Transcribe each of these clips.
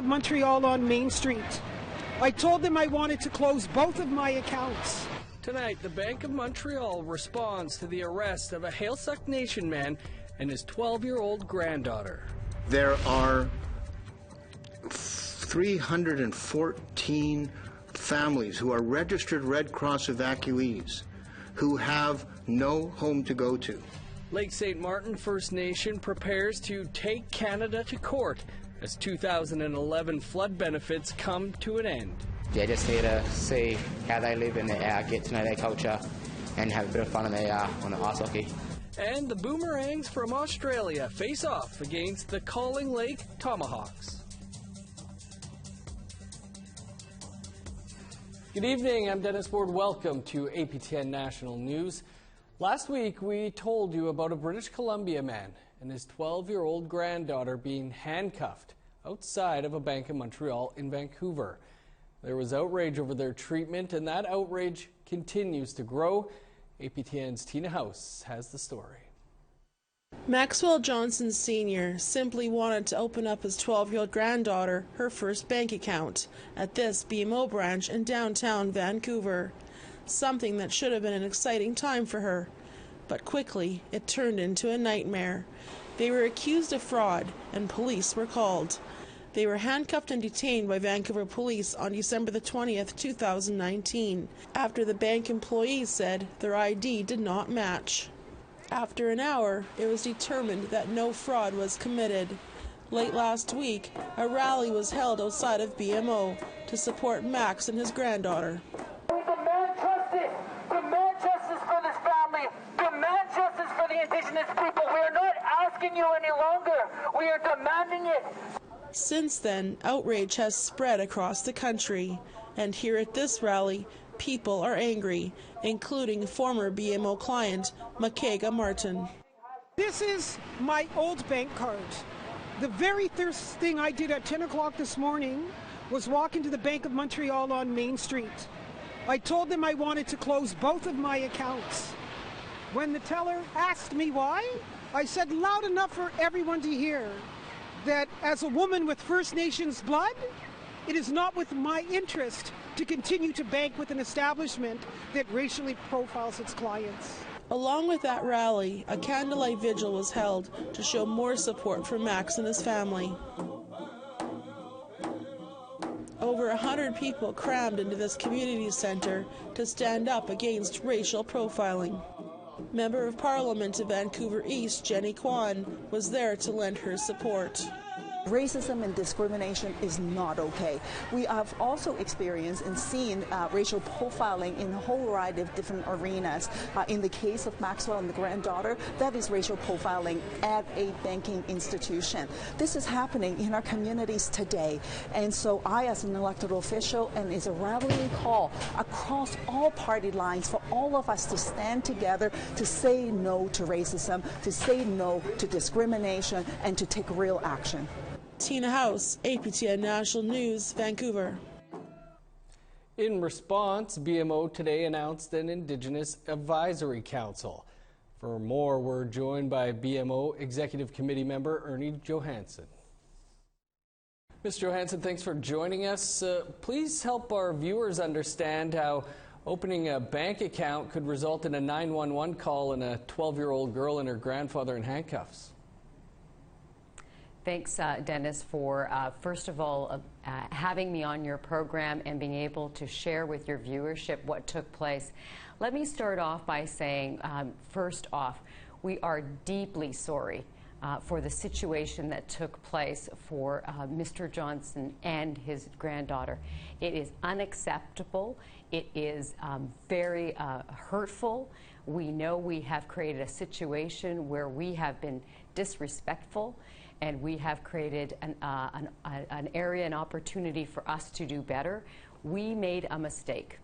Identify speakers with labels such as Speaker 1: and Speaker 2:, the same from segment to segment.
Speaker 1: Montreal on Main Street. I told them I wanted to close both of my accounts.
Speaker 2: Tonight, the Bank of Montreal responds to the arrest of a Heiltsuk Nation man and his 12-year-old granddaughter.
Speaker 3: There are 314 families who are registered Red Cross evacuees who have no home to go to.
Speaker 2: Lake St. Martin First Nation prepares to take Canada to court as 2011 flood benefits come to an end.
Speaker 4: I just here to see how they live in the air, get to know their culture, and have a bit of fun on the ice hockey.
Speaker 2: And the Boomerangs from Australia face off against the Calling Lake Tomahawks. Good evening, I'm Dennis Ward. Welcome to APTN National News. Last week, we told you about a British Columbia man and his 12-year-old granddaughter being handcuffed outside of a Bank of Montreal in Vancouver. There was outrage over their treatment, and that outrage continues to grow. APTN's Tina House has the story.
Speaker 5: Maxwell Johnson Sr. simply wanted to open up his 12-year-old granddaughter her first bank account at this BMO branch in downtown Vancouver. Something that should have been an exciting time for her. But quickly, it turned into a nightmare. They were accused of fraud, and police were called. They were handcuffed and detained by Vancouver police on December the 20th, 2019, after the bank employees said their ID did not match. After an hour, it was determined that no fraud was committed. Late last week, a rally was held outside of BMO to support Max and his granddaughter.
Speaker 6: We demand justice! Demand justice for this family! Demand justice for the Indigenous people! We are not asking you any longer! We are demanding it!
Speaker 5: Since then, outrage has spread across the country, and here at this rally, people are angry, including former BMO client Makega Martin.
Speaker 1: This is my old bank card. The very first thing I did at 10 o'clock this morning was walk into the Bank of Montreal on Main Street. I told them I wanted to close both of my accounts. When the teller asked me why, I said loud enough for everyone to hear that as a woman with First Nations blood, it is not with my interest to continue to bank with an establishment that racially profiles its clients.
Speaker 5: Along with that rally, a candlelight vigil was held to show more support for Max and his family. Over 100 people crammed into this community center to stand up against racial profiling. Member of Parliament of Vancouver East, Jenny Kwan, was there to lend her support.
Speaker 7: Racism and discrimination is not okay. We have also experienced and seen racial profiling in a whole variety of different arenas. In the case of Maxwell and the granddaughter, that is racial profiling at a banking institution. This is happening in our communities today. And so I, as an elected official, and it's a rallying call across all party lines for all of us to stand together to say no to racism, to say no to discrimination, and to take real action.
Speaker 5: Tina House, APTN National News, Vancouver.
Speaker 2: In response, BMO today announced an Indigenous Advisory Council. For more, we're joined by BMO Executive Committee member Ernie Johansson. Ms. Johansson, thanks for joining us. Please help our viewers understand how opening a bank account could result in a 911 call and a 12-year-old girl and her grandfather in handcuffs.
Speaker 8: Thanks, Dennis, for first of all having me on your program and being able to share with your viewership what took place. Let me start off by saying, first off, we are deeply sorry for the situation that took place for Mr. Johnson and his granddaughter. It is unacceptable. It is very hurtful. We know we have created a situation where we have been disrespectful, and we have created an area, an opportunity for us to do better. We made a mistake.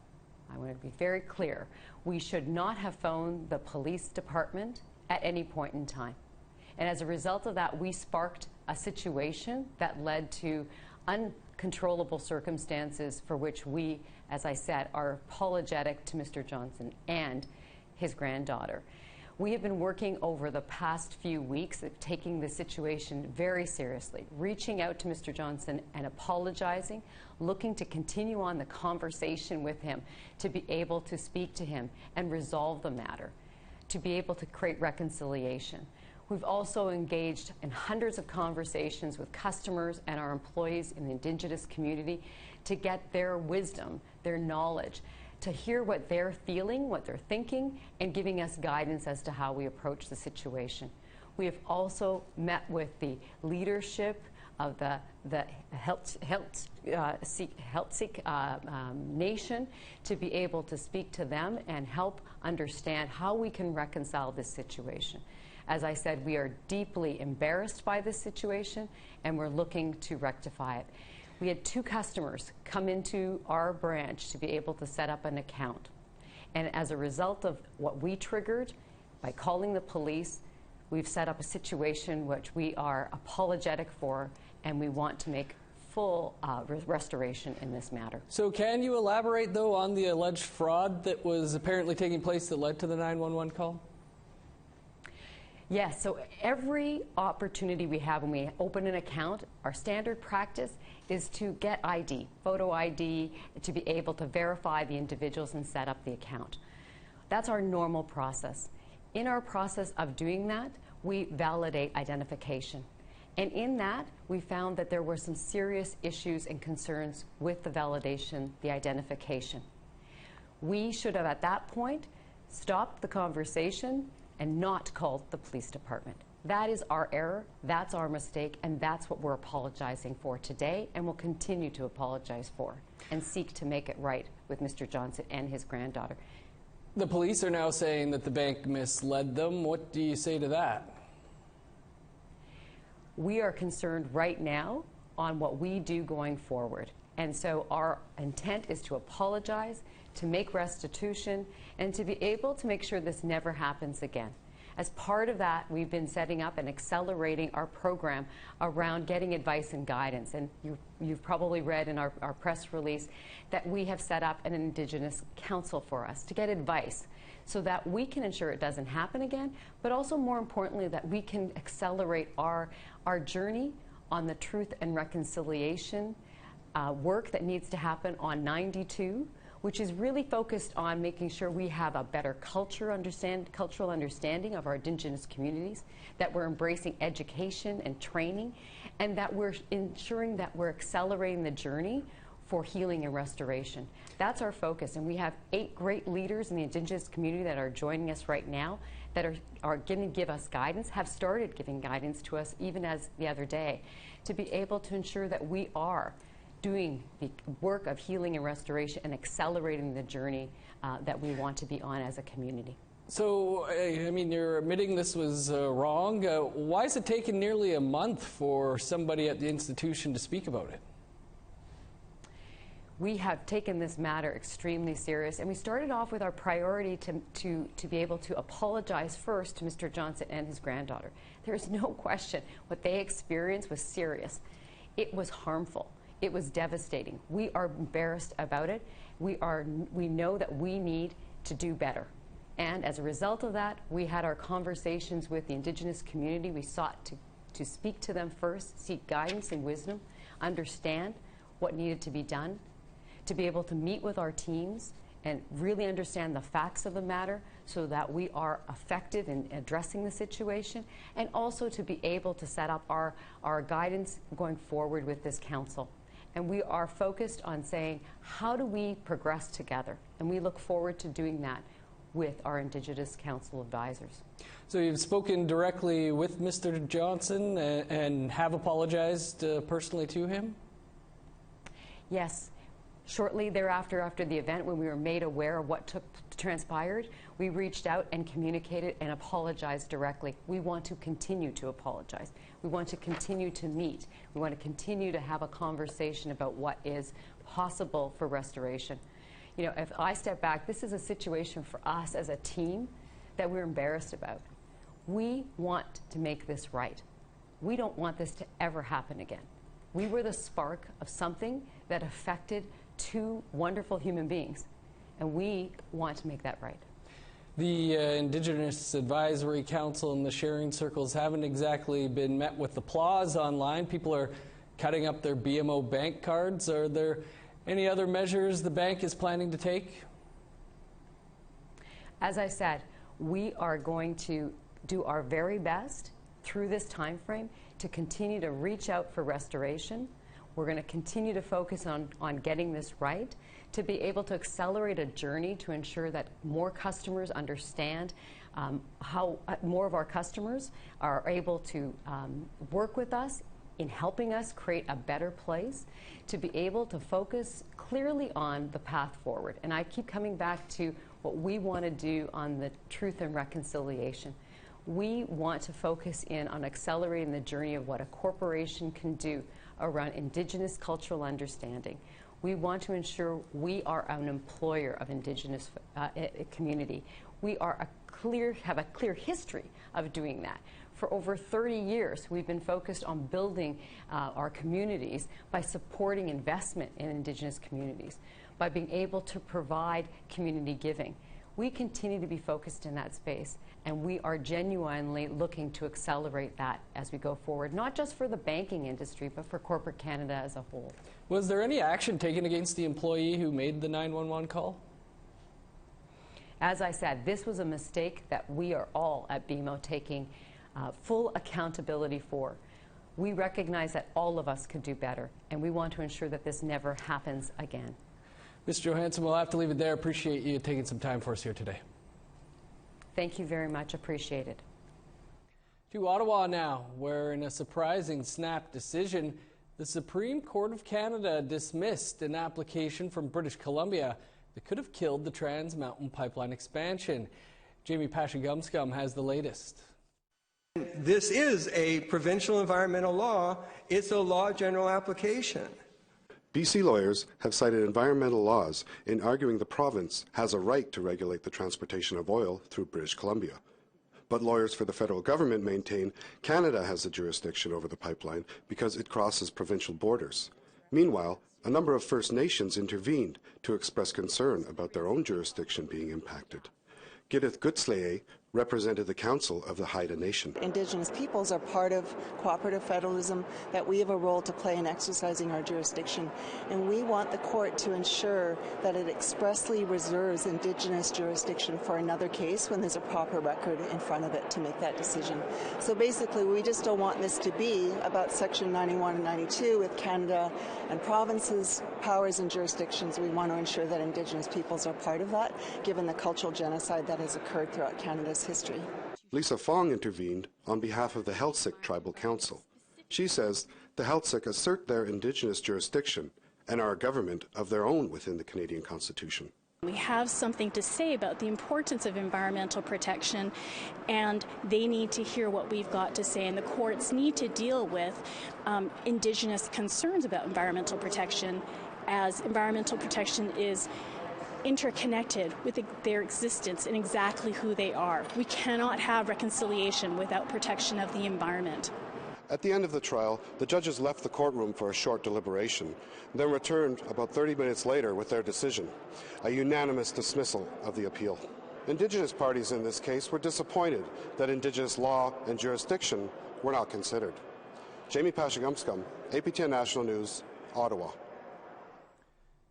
Speaker 8: I want to be very clear. We should not have phoned the police department at any point in time. And as a result of that, we sparked a situation that led to uncontrollable circumstances for which we, as I said, are apologetic to Mr. Johnson and his granddaughter. We have been working over the past few weeks at taking the situation very seriously, reaching out to Mr. Johnson and apologizing, looking to continue on the conversation with him, to be able to speak to him and resolve the matter, to be able to create reconciliation. We've also engaged in hundreds of conversations with customers and our employees in the Indigenous community to get their wisdom, their knowledge, to hear what they're feeling, what they're thinking, and giving us guidance as to how we approach the situation. We have also met with the leadership of the Heiltsuk Nation to be able to speak to them and help understand how we can reconcile this situation. As I said, we are deeply embarrassed by this situation, and we're looking to rectify it. We had 2 customers come into our branch to be able to set up an account. And as a result of what we triggered, by calling the police, we've set up a situation which we are apologetic for, and we want to make full restoration in this matter.
Speaker 2: So can you elaborate, though, on the alleged fraud that was apparently taking place that led to the 911 call?
Speaker 8: Yes, so every opportunity we have when we open an account, our standard practice is to get ID, photo ID, to be able to verify the individuals and set up the account. That's our normal process. In our process of doing that, we validate identification. And in that, we found that there were some serious issues and concerns with the validation, the identification. We should have, at that point, stopped the conversation and not called the police department. That is our error, that's our mistake, and that's what we're apologizing for today, and will continue to apologize for and seek to make it right with Mr. Johnson and his granddaughter.
Speaker 2: The police are now saying that the bank misled them. What do you say to that?
Speaker 8: We are concerned right now on what we do going forward. And so our intent is to apologize, to make restitution, and to be able to make sure this never happens again. As part of that, we've been setting up and accelerating our program around getting advice and guidance. And you've probably read in our press release that we have set up an Indigenous council for us to get advice so that we can ensure it doesn't happen again, but also more importantly that we can accelerate our journey on the truth and reconciliation work that needs to happen on 92, which is really focused on making sure we have a better cultural understanding of our Indigenous communities, that we're embracing education and training, and that we're ensuring that we're accelerating the journey for healing and restoration. That's our focus, and we have 8 great leaders in the Indigenous community that are joining us right now that are going to give us guidance, have started giving guidance to us even as the other day, to be able to ensure that we are doing the work of healing and restoration and accelerating the journey that we want to be on as a community.
Speaker 2: So, I mean, you're admitting this was wrong. Why has it taken nearly a month for somebody at the institution to speak about it?
Speaker 8: We have taken this matter extremely serious, and we started off with our priority to be able to apologize first to Mr. Johnson and his granddaughter. There is no question what they experienced was serious. It was harmful. It was devastating. We are embarrassed about it. We know that we need to do better. And as a result of that, we had our conversations with the Indigenous community. We sought to speak to them first, seek guidance and wisdom, understand what needed to be done, to be able to meet with our teams and really understand the facts of the matter so that we are effective in addressing the situation, and also to be able to set up our guidance going forward with this council. And we are focused on saying, how do we progress together? And we look forward to doing that with our Indigenous Council advisors.
Speaker 2: So you've spoken directly with Mr. Johnson and have apologized personally to him?
Speaker 8: Yes. Shortly thereafter, after the event, when we were made aware of what transpired, we reached out and communicated and apologized directly. We want to continue to apologize. We want to continue to meet. We want to continue to have a conversation about what is possible for restoration. You know, if I step back, this is a situation for us as a team that we're embarrassed about. We want to make this right. We don't want this to ever happen again. We were the spark of something that affected 2 wonderful human beings, and we want to make that right.
Speaker 2: The Indigenous Advisory Council and the sharing circles haven't exactly been met with applause online. People are cutting up their BMO bank cards. Are there any other measures the bank is planning to take?
Speaker 8: As I said, we are going to do our very best through this time frame to continue to reach out for restoration. We're going to continue to focus on getting this right, to be able to accelerate a journey to ensure that more customers understand how more of our customers are able to work with us in helping us create a better place, to be able to focus clearly on the path forward. And I keep coming back to what we want to do on the truth and reconciliation. We want to focus in on accelerating the journey of what a corporation can do around Indigenous cultural understanding. We want to ensure we are an employer of Indigenous community. We are have a clear history of doing that. For over 30 years, we've been focused on building our communities by supporting investment in Indigenous communities, by being able to provide community giving. We continue to be focused in that space, and we are genuinely looking to accelerate that as we go forward, not just for the banking industry, but for corporate Canada as a whole.
Speaker 2: Was there any action taken against the employee who made the 911 call?
Speaker 8: As I said, this was a mistake that we are all at BMO taking full accountability for. We recognize that all of us could do better, and we want to ensure that this never happens again.
Speaker 2: Ms. Johansson, we'll have to leave it there. Appreciate you taking some time for us here today.
Speaker 8: Thank you very much. Appreciate it.
Speaker 2: To Ottawa now, where in a surprising snap decision, the Supreme Court of Canada dismissed an application from British Columbia that could have killed the Trans Mountain Pipeline expansion. Jamie Pashigumscum has the latest.
Speaker 9: This is a provincial environmental law. It's a law general application.
Speaker 10: BC lawyers have cited environmental laws in arguing the province has a right to regulate the transportation of oil through British Columbia. But lawyers for the federal government maintain Canada has the jurisdiction over the pipeline because it crosses provincial borders. Meanwhile, a number of First Nations intervened to express concern about their own jurisdiction being impacted. Gidith Gutsleye represented the Council of the Heiltsuk Nation.
Speaker 11: Indigenous peoples are part of cooperative federalism, that we have a role to play in exercising our jurisdiction, and we want the court to ensure that it expressly reserves Indigenous jurisdiction for another case when there's a proper record in front of it to make that decision. So basically, we just don't want this to be about Section 91 and 92 with Canada and provinces' powers and jurisdictions. We want to ensure that Indigenous peoples are part of that, given the cultural genocide that has occurred throughout Canada's history.
Speaker 10: Lisa Fong intervened on behalf of the Heiltsuk Tribal Council. She says the Heiltsuk assert their Indigenous jurisdiction and are a government of their own within the Canadian Constitution.
Speaker 12: We have something to say about the importance of environmental protection, and they need to hear what we've got to say, and the courts need to deal with Indigenous concerns about environmental protection, as environmental protection is interconnected with their existence and exactly who they are. We cannot have reconciliation without protection of the environment.
Speaker 10: At the end of the trial, the judges left the courtroom for a short deliberation, then returned about 30 minutes later with their decision, a unanimous dismissal of the appeal. Indigenous parties in this case were disappointed that Indigenous law and jurisdiction were not considered. Jamie Pashigumscum, APTN National News, Ottawa.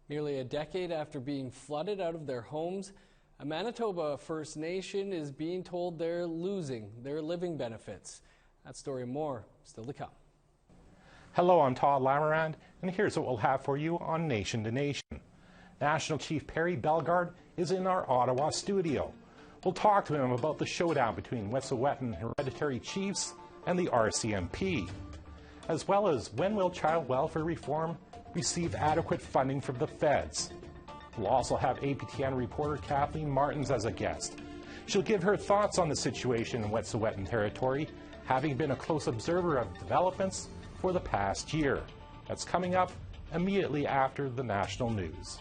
Speaker 2: Nearly a decade after being flooded out of their homes, a Manitoba First Nation is being told they're losing their living benefits. That story and more still to come.
Speaker 13: Hello, I'm Todd Lamarand, and here's what we'll have for you on Nation to Nation. National Chief Perry Bellegarde is in our Ottawa studio. We'll talk to him about the showdown between Wet'suwet'en hereditary chiefs and the RCMP, as well as when will child welfare reform receive adequate funding from the feds. We'll also have APTN reporter Kathleen Martins as a guest. She'll give her thoughts on the situation in Wet'suwet'en territory, having been a close observer of developments for the past year. That's coming up immediately after the national news.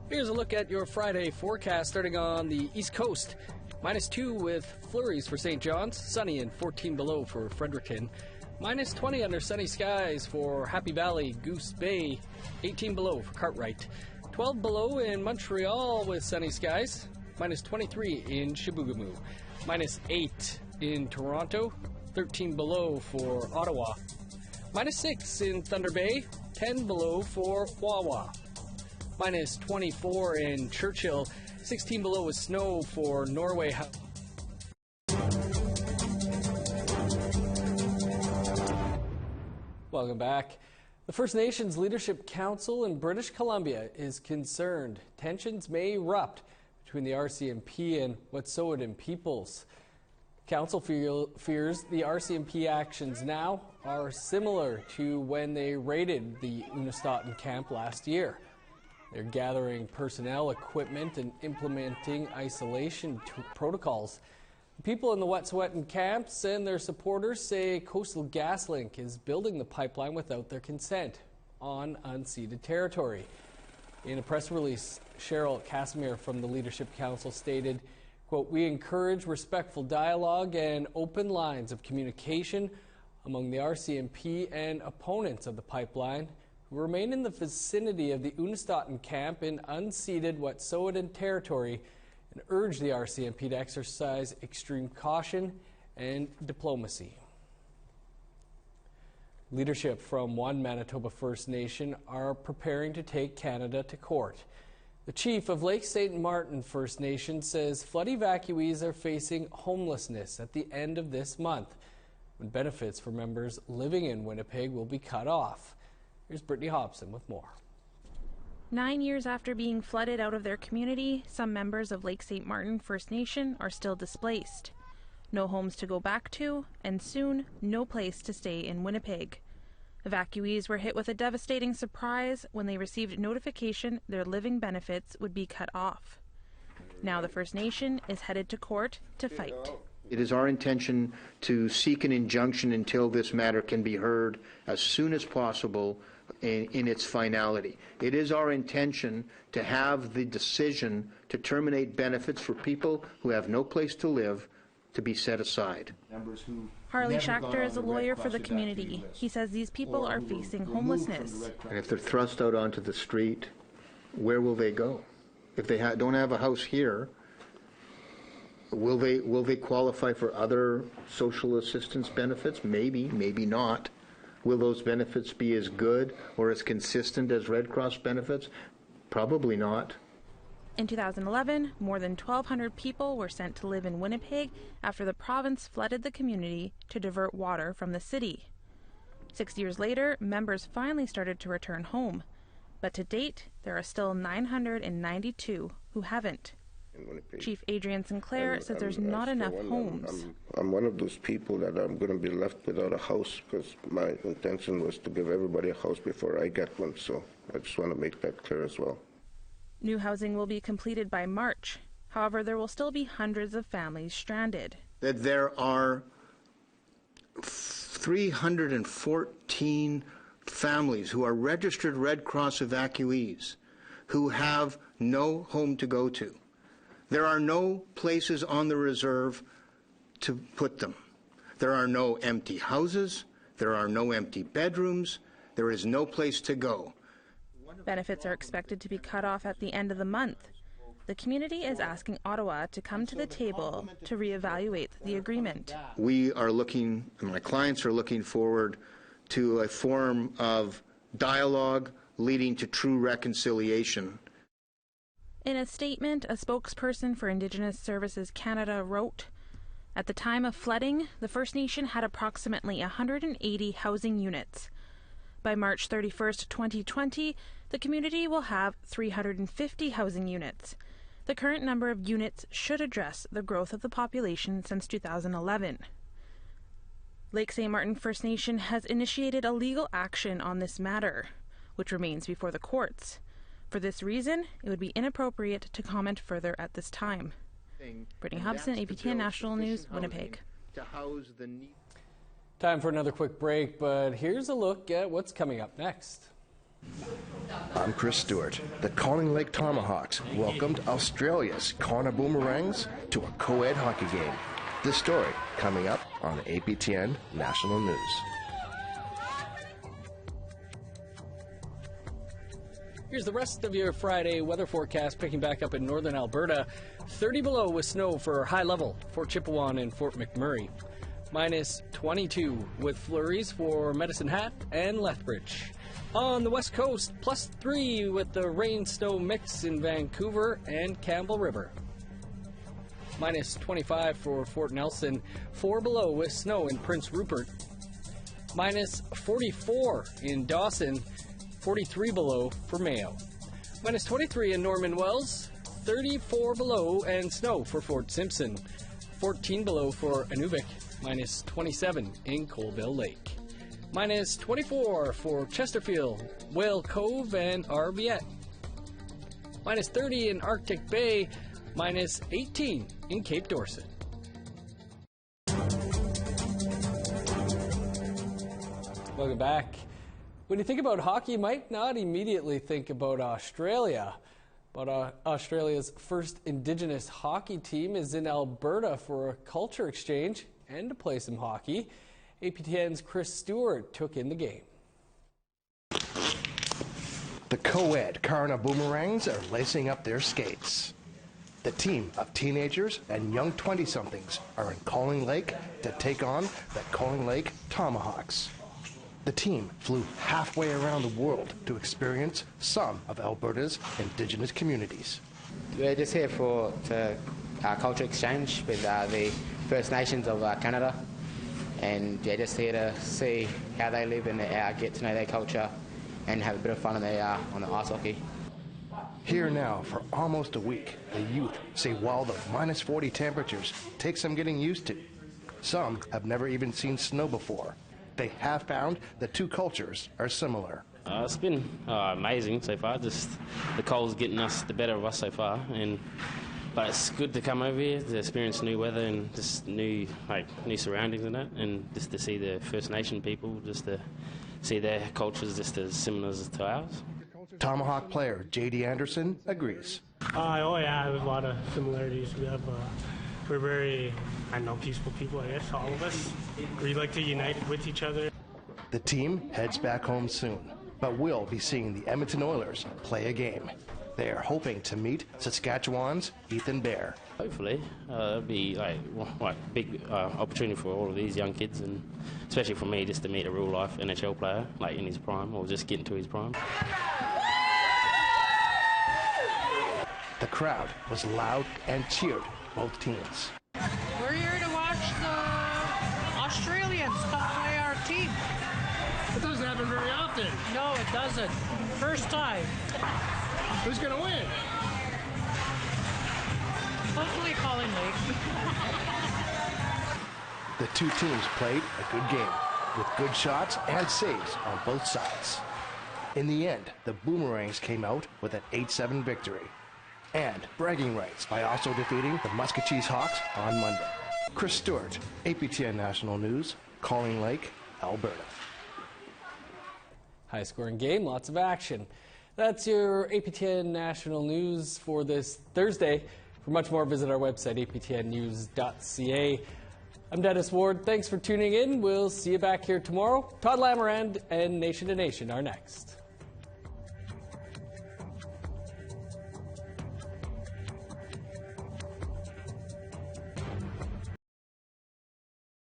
Speaker 2: Here's a look at your Friday forecast starting on the East Coast. -2 with flurries for St. John's, sunny and 14 below for Fredericton. -20 under sunny skies for Happy Valley, Goose Bay, 18 below for Cartwright. 12 below in Montreal with sunny skies. Minus 23 in Chibougamau. Minus 8 in Toronto. 13 below for Ottawa. Minus 6 in Thunder Bay. 10 below for Wawa. Minus 24 in Churchill. 16 below with snow for Norway. Welcome back. The First Nations Leadership Council in British Columbia is concerned tensions may erupt between the RCMP and Wet'suwet'en peoples. Council fears the RCMP actions now are similar to when they raided the Unistoten camp last year. They're gathering personnel, equipment, and implementing isolation protocols. People in the Wet'suwet'en camps and their supporters say Coastal GasLink is building the pipeline without their consent on unceded territory. In a press release, Cheryl Casimir from the Leadership Council stated, quote, "We encourage respectful dialogue and open lines of communication among the RCMP and opponents of the pipeline who remain in the vicinity of the Unistoten camp in unceded Wet'suwet'en territory and urge the RCMP to exercise extreme caution and diplomacy." Leadership from one Manitoba First Nation are preparing to take Canada to court. The chief of Lake St. Martin First Nation says flood evacuees are facing homelessness at the end of this month, when benefits for members living in Winnipeg will be cut off. Here's Brittany Hobson with more.
Speaker 14: 9 years after being flooded out of their community, some members of Lake St. Martin First Nation are still displaced. No homes to go back to, and soon, no place to stay in Winnipeg. Evacuees were hit with a devastating surprise when they received notification their living benefits would be cut off. Now the First Nation is headed to court to fight.
Speaker 3: It is our intention to seek an injunction until this matter can be heard as soon as possible in its finality. It is our intention to have the decision to terminate benefits for people who have no place to live to be set aside.
Speaker 14: Harley Schachter is a lawyer for the community. He says these people are facing homelessness.
Speaker 3: And if they're thrust out onto the street, where will they go? If they don't have a house here, will they qualify for other social assistance benefits? Maybe, maybe not. Will those benefits be as good or as consistent as Red Cross benefits? Probably not.
Speaker 14: In 2011, more than 1,200 people were sent to live in Winnipeg after the province flooded the community to divert water from the city. 6 years later, members finally started to return home. But to date, there are still 992 who haven't. Chief Adrian Sinclair says there's not enough homes.
Speaker 15: I'm one of those people that I'm going to be left without a house because my intention was to give everybody a house before I get one, so I just want to make that clear as well.
Speaker 14: New housing will be completed by March. However, there will still be hundreds of families stranded.
Speaker 3: That there are 314 families who are registered Red Cross evacuees who have no home to go to. There are no places on the reserve to put them. There are no empty houses. There are no empty bedrooms. There is no place to go.
Speaker 14: Benefits are expected to be cut off at the end of the month. The community is asking Ottawa to come to the table to reevaluate the agreement.
Speaker 3: We are looking, and my clients are looking forward to a form of dialogue leading to true reconciliation.
Speaker 14: In a statement, a spokesperson for Indigenous Services Canada wrote, "At the time of flooding, the First Nation had approximately 180 housing units. By March 31st, 2020, the community will have 350 housing units. The current number of units should address the growth of the population since 2011. Lake St. Martin First Nation has initiated a legal action on this matter, which remains before the courts. For this reason, it would be inappropriate to comment further at this time." Brittany Hobson, APTN National News, Winnipeg.
Speaker 2: Time for another quick break, but here's a look at what's coming up next.
Speaker 16: I'm Chris Stewart. The Calling Lake Tomahawks welcomed Australia's Connor Boomerangs to a co-ed hockey game. This story coming up on APTN National News.
Speaker 2: Here's the rest of your Friday weather forecast, picking back up in northern Alberta. 30 below with snow for high level, Fort Chipewyan and Fort McMurray. Minus 22 with flurries for Medicine Hat and Lethbridge. On the west coast, plus 3 with the rain-snow mix in Vancouver and Campbell River. Minus 25 for Fort Nelson, 4 below with snow in Prince Rupert. Minus 44 in Dawson, 43 below for Mayo. Minus 23 in Norman Wells, 34 below and snow for Fort Simpson. 14 below for Inuvik, minus 27 in Colville Lake. Minus 24 for Chesterfield, Whale Cove and Arviette. Minus 30 in Arctic Bay, minus 18 in Cape Dorset. Welcome back. When you think about hockey, you might not immediately think about Australia. But Australia's first Indigenous hockey team is in Alberta for a culture exchange and to play some hockey. APTN's Chris Stewart took in the game.
Speaker 16: The co-ed Karna Boomerangs are lacing up their skates. The team of teenagers and young 20-somethings are in Calling Lake to take on the Calling Lake Tomahawks. The team flew halfway around the world to experience some of Alberta's Indigenous communities.
Speaker 4: We're just here for our culture exchange with the First Nations of Canada, and just here to see how they live and get to know their culture and have a bit of fun on the ice hockey.
Speaker 16: Here now for almost a week, the youth say while the minus 40 temperatures take some getting used to, some have never even seen snow before. They have found the two cultures are similar.
Speaker 17: It's been amazing so far. Just the cold's getting us the better of us so far, but it's good to come over here to experience new weather and just new surroundings and that, and just to see the First Nation people, just to see their cultures just as similar to ours.
Speaker 16: Tomahawk player J.D. Anderson agrees.
Speaker 18: Oh yeah, there's a lot of similarities. We're very, peaceful people, I guess, all of us. We like to unite with each other.
Speaker 16: The team heads back home soon, but will be seeing the Edmonton Oilers play a game. They are hoping to meet Saskatchewan's Ethan Bear.
Speaker 17: Hopefully, it'll be big opportunity for all of these young kids, and especially for me, just to meet a real-life NHL player, in his prime, or just getting to his prime.
Speaker 16: The crowd was loud and cheered both teams.
Speaker 19: We're here to watch the Australians come play our team.
Speaker 18: It doesn't happen very often.
Speaker 19: No, it doesn't. First time.
Speaker 18: Who's going to win?
Speaker 19: Hopefully Calling Lake.
Speaker 16: The two teams played a good game, with good shots and saves on both sides. In the end, the Boomerangs came out with an 8-7 victory, and bragging rights by also defeating the Muscatcheese Hawks on Monday. Chris Stewart, APTN National News, Calling Lake, Alberta.
Speaker 2: High-scoring game, lots of action. That's your APTN National News for this Thursday. For much more, visit our website, aptnnews.ca. I'm Dennis Ward. Thanks for tuning in. We'll see you back here tomorrow. Todd Lamarand and Nation to Nation are next.